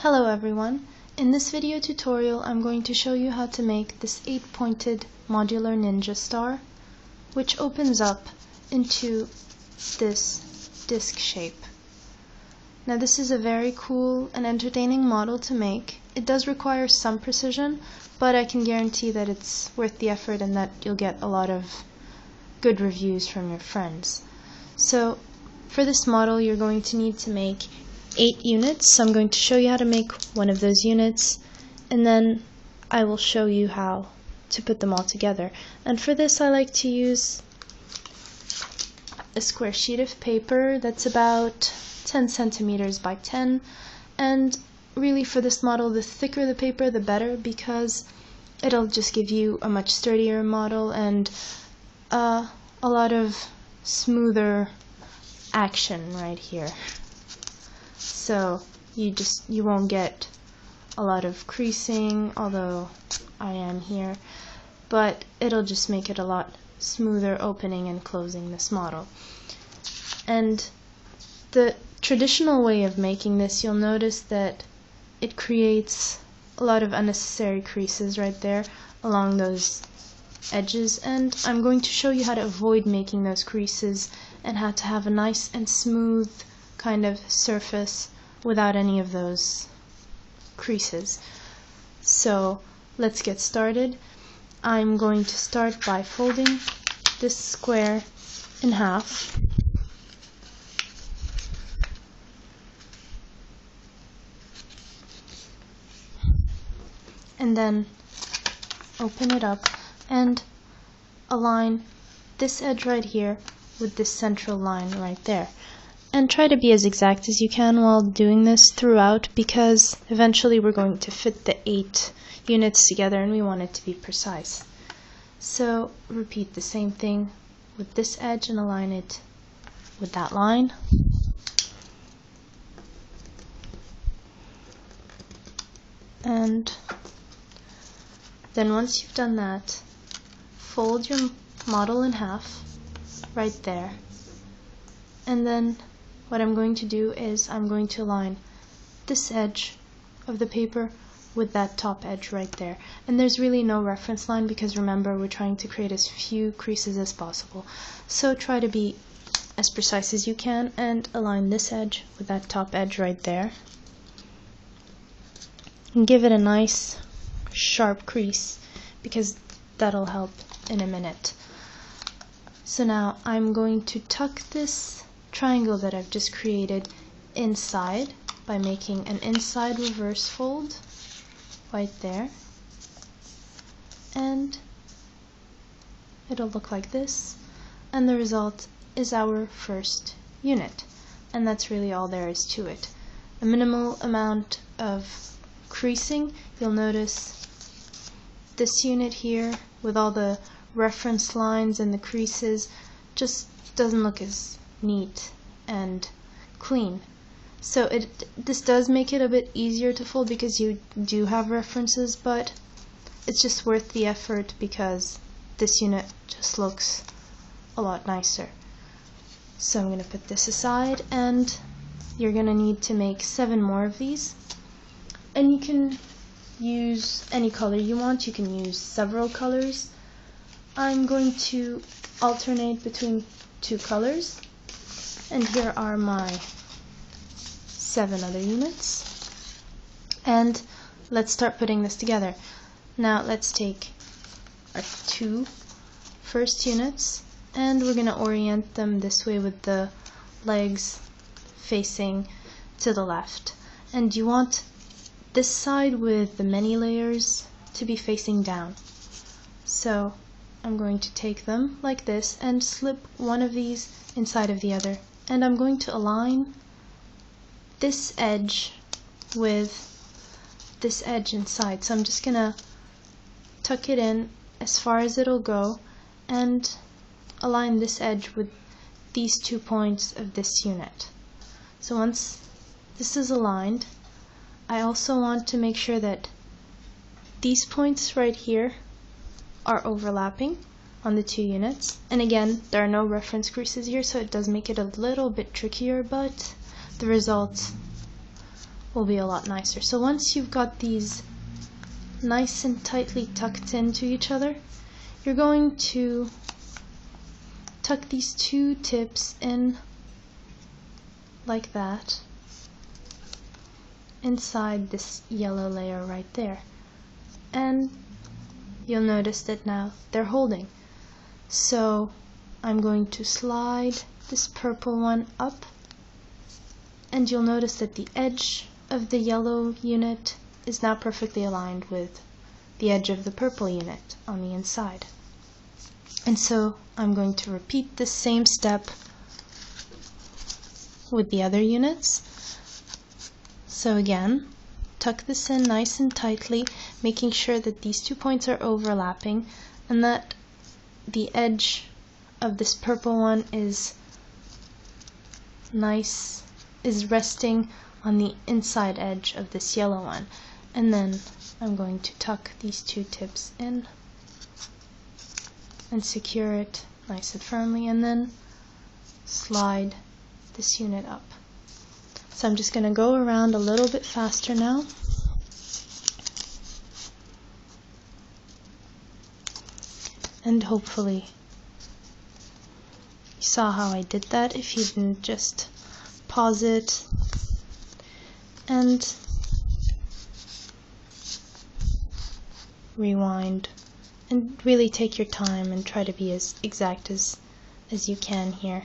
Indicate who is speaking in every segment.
Speaker 1: Hello everyone. In this video tutorial I'm going to show you how to make this 8-pointed modular ninja star, which opens up into this disc shape. Now this is a very cool and entertaining model to make. It does require some precision, but I can guarantee that it's worth the effort and that you'll get a lot of good reviews from your friends. So for this model you're going to need to make 8 units, so I'm going to show you how to make one of those units, and then I will show you how to put them all together. And for this I like to use a square sheet of paper that's about 10 centimeters by 10, and really for this model the thicker the paper the better, because it'll just give you a much sturdier model and a lot of smoother action right here. So you won't get a lot of creasing, although I am here, but it'll just make it a lot smoother opening and closing this model. And the traditional way of making this, you'll notice that it creates a lot of unnecessary creases right there along those edges, and I'm going to show you how to avoid making those creases and how to have a nice and smooth kind of surface without any of those creases. So let's get started. I'm going to start by folding this square in half, and then open it up and align this edge right here with this central line right there. And try to be as exact as you can while doing this throughout, because eventually we're going to fit the 8 units together and we want it to be precise. So repeat the same thing with this edge and align it with that line. And then once you've done that, fold your model in half right there, and then what I'm going to do is I'm going to align this edge of the paper with that top edge right there. And there's really no reference line because remember, we're trying to create as few creases as possible. So try to be as precise as you can and align this edge with that top edge right there. And give it a nice sharp crease, because that'll help in a minute. So now I'm going to tuck this triangle that I've just created inside by making an inside reverse fold right there, and it'll look like this, and the result is our first unit. And that's really all there is to it. A minimal amount of creasing. You'll notice this unit here with all the reference lines and the creases just doesn't look as neat and clean. So this does make it a bit easier to fold because you do have references, but it's just worth the effort because this unit just looks a lot nicer. So I'm going to put this aside, and you're going to need to make 7 more of these. And you can use any color you want. You can use several colors. I'm going to alternate between 2 colors, and here are my 7 other units. And let's start putting this together. Now let's take our 2 first units, and we're going to orient them this way with the legs facing to the left. And you want this side with the many layers to be facing down. So I'm going to take them like this and slip one of these inside of the other, and I'm going to align this edge with this edge inside. So I'm just gonna tuck it in as far as it'll go and align this edge with these 2 points of this unit. So once this is aligned, I also want to make sure that these points right here are overlapping on the 2 units. And again, there are no reference creases here, so it does make it a little bit trickier, but the result will be a lot nicer. So once you've got these nice and tightly tucked into each other, you're going to tuck these two tips in like that inside this yellow layer right there, and you'll notice that now they're holding. So I'm going to slide this purple one up, and you'll notice that the edge of the yellow unit is now perfectly aligned with the edge of the purple unit on the inside. And so I'm going to repeat the same step with the other units. So again, tuck this in nice and tightly, making sure that these 2 points are overlapping and that the edge of this purple one is resting on the inside edge of this yellow one. And then I'm going to tuck these 2 tips in and secure it nice and firmly, and then slide this unit up. So I'm just going to go around a little bit faster now. And hopefully you saw how I did that. If you didn't, just pause it and rewind, and really take your time and try to be as exact as you can here.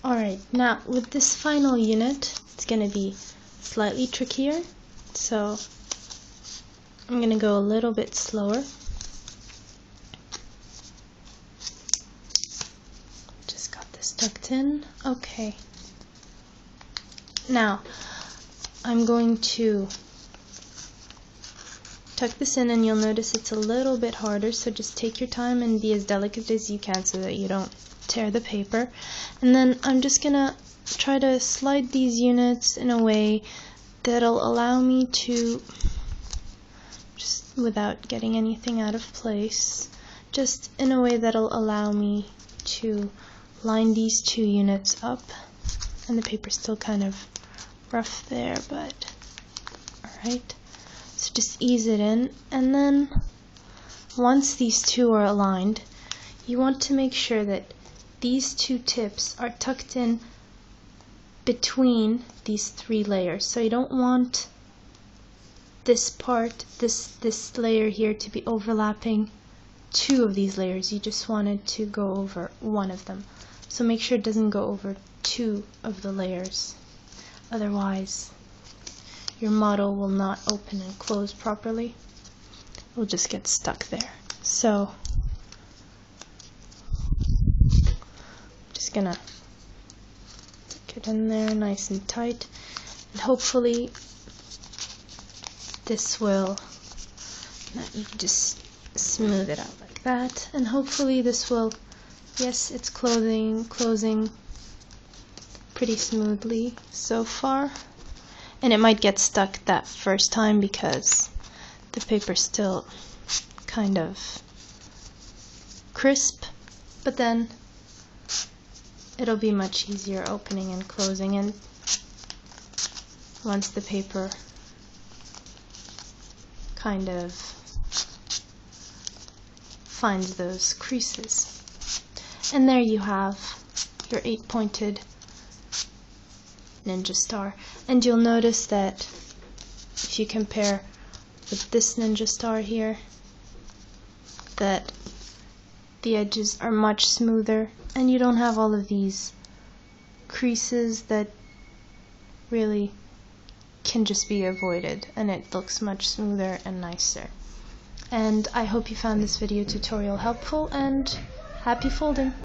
Speaker 1: Alright, now with this final unit, it's going to be slightly trickier, so I'm going to go a little bit slower. Just got this tucked in. Okay. Now, I'm going to tuck this in, and you'll notice it's a little bit harder, so just take your time and be as delicate as you can so that you don't tear the paper. And then I'm just gonna try to slide these units in a way that'll allow me to, just without getting anything out of place, just in a way that'll allow me to line these 2 units up. And the paper's still kind of rough there, but alright. So just ease it in, and then once these 2 are aligned, you want to make sure that these 2 tips are tucked in between these 3 layers. So you don't want this part, this layer here, to be overlapping 2 of these layers. You just want it to go over one of them. So make sure it doesn't go over 2 of the layers. Otherwise, your model will not open and close properly. It will just get stuck there. So gonna tuck it in there nice and tight, and hopefully this will, you can just smooth it out like that, and hopefully this will, yes, it's closing pretty smoothly so far. And it might get stuck that first time because the paper's still kind of crisp, but then it'll be much easier opening and closing, and once the paper kind of finds those creases. And there you have your 8-pointed ninja star. And you'll notice that if you compare with this ninja star here, that the edges are much smoother, and you don't have all of these creases that really can just be avoided, and it looks much smoother and nicer. And I hope you found this video tutorial helpful, and happy folding!